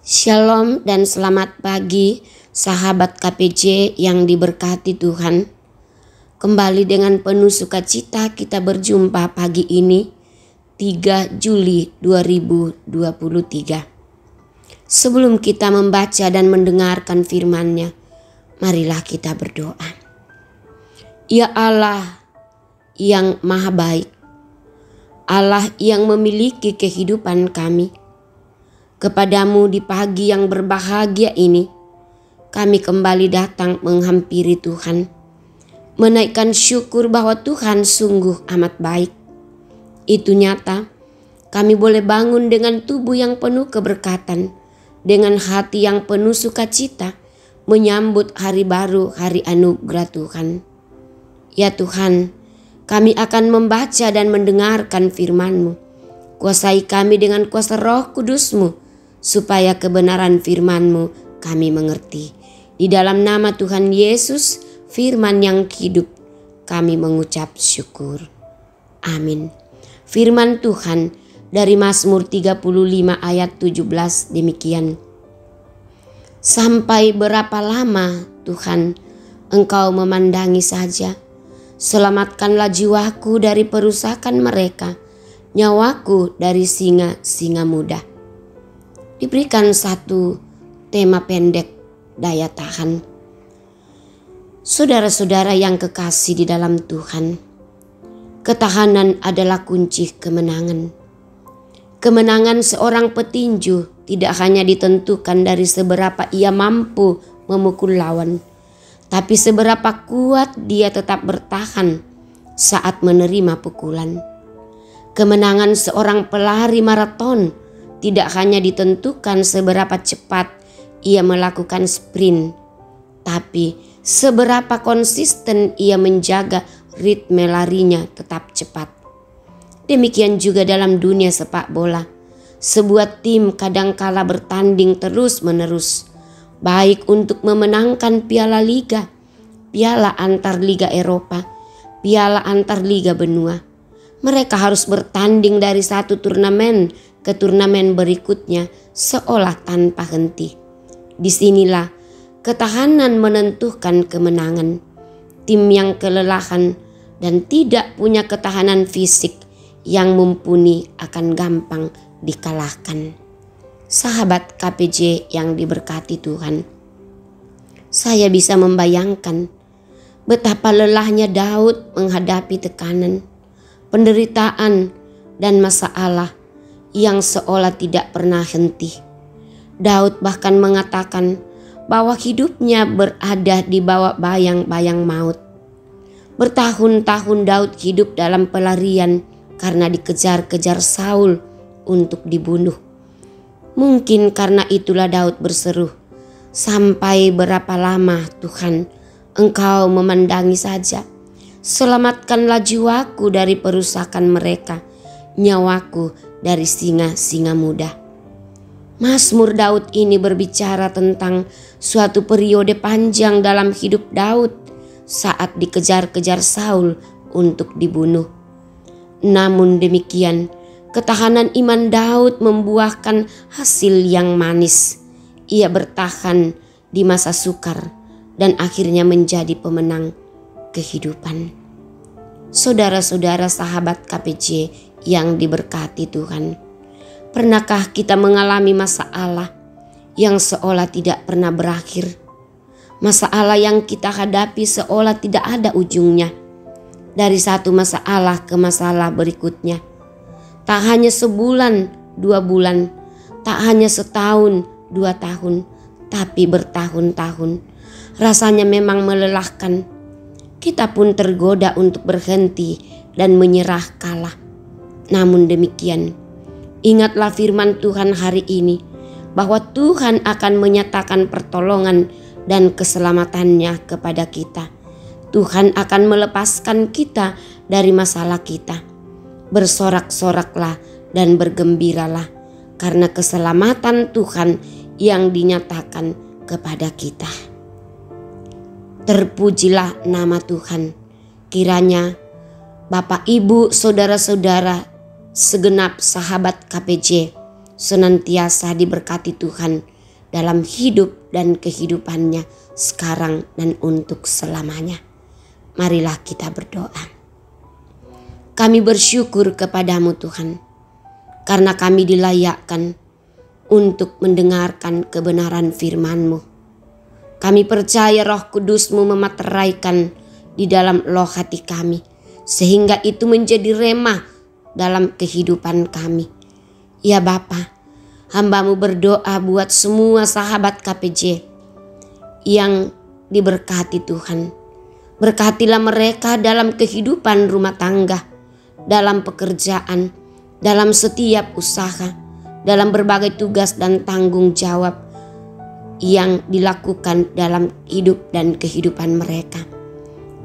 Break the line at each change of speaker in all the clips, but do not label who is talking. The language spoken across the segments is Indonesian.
Shalom dan selamat pagi sahabat KPJ yang diberkati Tuhan. Kembali dengan penuh sukacita kita berjumpa pagi ini 3 Juli 2023. Sebelum kita membaca dan mendengarkan firman-Nya, marilah kita berdoa. Ya Allah yang maha baik, Allah yang memiliki kehidupan kami, kepadamu di pagi yang berbahagia ini, kami kembali datang menghampiri Tuhan, menaikkan syukur bahwa Tuhan sungguh amat baik. Itu nyata, kami boleh bangun dengan tubuh yang penuh keberkatan, dengan hati yang penuh sukacita, menyambut hari baru, hari anugerah Tuhan. Ya Tuhan, kami akan membaca dan mendengarkan firman-Mu. Kuasai kami dengan kuasa Roh Kudus-Mu, supaya kebenaran firman-Mu kami mengerti. Di dalam nama Tuhan Yesus, firman yang hidup, kami mengucap syukur. Amin. Firman Tuhan dari Mazmur 35 ayat 17 demikian. Sampai berapa lama Tuhan Engkau memandangi saja? Selamatkanlah jiwaku dari perusakan mereka, nyawaku dari singa-singa muda. Diberikan satu tema pendek, daya tahan. Saudara-saudara yang kekasih di dalam Tuhan, ketahanan adalah kunci kemenangan. Kemenangan seorang petinju tidak hanya ditentukan dari seberapa ia mampu memukul lawan, tapi seberapa kuat dia tetap bertahan saat menerima pukulan. Kemenangan seorang pelari maraton tidak hanya ditentukan seberapa cepat ia melakukan sprint, tapi seberapa konsisten ia menjaga ritme larinya tetap cepat. Demikian juga dalam dunia sepak bola. Sebuah tim kadangkala bertanding terus-menerus, baik untuk memenangkan piala liga, piala antar liga Eropa, piala antar liga benua. Mereka harus bertanding dari satu turnamen ke turnamen berikutnya seolah tanpa henti. Disinilah ketahanan menentukan kemenangan. Tim yang kelelahan dan tidak punya ketahanan fisik yang mumpuni akan gampang dikalahkan. Sahabat KPJ yang diberkati Tuhan, saya bisa membayangkan betapa lelahnya Daud menghadapi tekanan, penderitaan, dan masalah yang seolah tidak pernah henti. Daud bahkan mengatakan bahwa hidupnya berada di bawah bayang-bayang maut. Bertahun-tahun Daud hidup dalam pelarian karena dikejar-kejar Saul untuk dibunuh. Mungkin karena itulah Daud berseru, "Sampai berapa lama Tuhan Engkau memandangi saja? Selamatkanlah jiwaku dari perusakan mereka, nyawaku dari singa-singa muda." Mazmur Daud ini berbicara tentang suatu periode panjang dalam hidup Daud saat dikejar-kejar Saul untuk dibunuh. Namun demikian, ketahanan iman Daud membuahkan hasil yang manis. Ia bertahan di masa sukar dan akhirnya menjadi pemenang kehidupan. Saudara-saudara sahabat KPJ yang diberkati Tuhan, pernahkah kita mengalami masalah yang seolah tidak pernah berakhir? Masalah yang kita hadapi seolah tidak ada ujungnya. Dari satu masalah ke masalah berikutnya. Tak hanya sebulan, 2 bulan, tak hanya setahun, 2 tahun, tapi bertahun-tahun. Rasanya memang melelahkan. Kita pun tergoda untuk berhenti dan menyerah kalah. Namun demikian, ingatlah firman Tuhan hari ini bahwa Tuhan akan menyatakan pertolongan dan keselamatannya kepada kita. Tuhan akan melepaskan kita dari masalah kita. Bersorak-soraklah dan bergembiralah karena keselamatan Tuhan yang dinyatakan kepada kita. Terpujilah nama Tuhan. Kiranya Bapak, Ibu, saudara-saudara, segenap sahabat KPJ senantiasa diberkati Tuhan dalam hidup dan kehidupannya sekarang dan untuk selamanya. Marilah kita berdoa. Kami bersyukur kepadamu Tuhan, karena kami dilayakkan untuk mendengarkan kebenaran firman-Mu. Kami percaya Roh Kudus-Mu memateraikan di dalam loh hati kami, sehingga itu menjadi rema dalam kehidupan kami. Ya Bapa, hamba-Mu berdoa buat semua sahabat KPJ yang diberkati Tuhan. Berkatilah mereka dalam kehidupan rumah tangga, dalam pekerjaan, dalam setiap usaha, dalam berbagai tugas dan tanggung jawab yang dilakukan dalam hidup dan kehidupan mereka.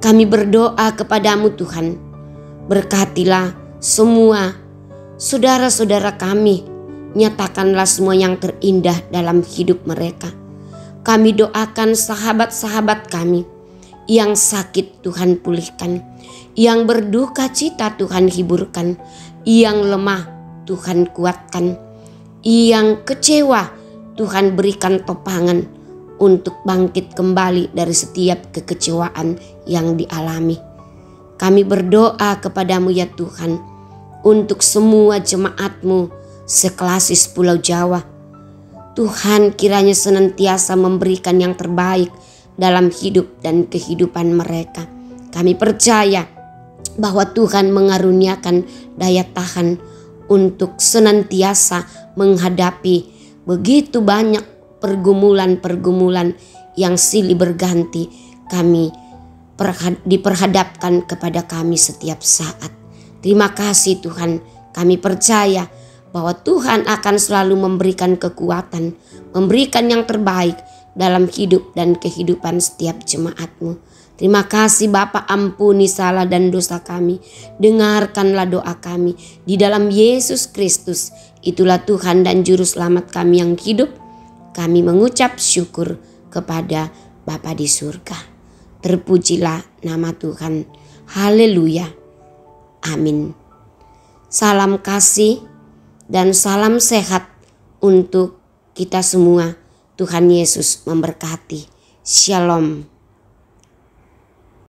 Kami berdoa kepadamu Tuhan, berkatilah semua saudara-saudara kami, nyatakanlah semua yang terindah dalam hidup mereka. Kami doakan sahabat-sahabat kami yang sakit Tuhan pulihkan, yang berduka cita Tuhan hiburkan, yang lemah Tuhan kuatkan, yang kecewa Tuhan berikan topangan untuk bangkit kembali dari setiap kekecewaan yang dialami. Kami berdoa kepadamu ya Tuhan, untuk semua jemaat-Mu seklasis Pulau Jawa. Tuhan kiranya senantiasa memberikan yang terbaik dalam hidup dan kehidupan mereka. Kami percaya bahwa Tuhan mengaruniakan daya tahan untuk senantiasa menghadapi begitu banyak pergumulan-pergumulan yang silih berganti diperhadapkan kepada kami setiap saat. Terima kasih Tuhan, kami percaya bahwa Tuhan akan selalu memberikan kekuatan, memberikan yang terbaik dalam hidup dan kehidupan setiap jemaat-Mu. Terima kasih Bapa, ampuni salah dan dosa kami, dengarkanlah doa kami di dalam Yesus Kristus. Itulah Tuhan dan Juru Selamat kami yang hidup. Kami mengucap syukur kepada Bapa di surga. Terpujilah nama Tuhan. Haleluya. Amin. Salam kasih dan salam sehat untuk kita semua. Tuhan Yesus memberkati. Shalom.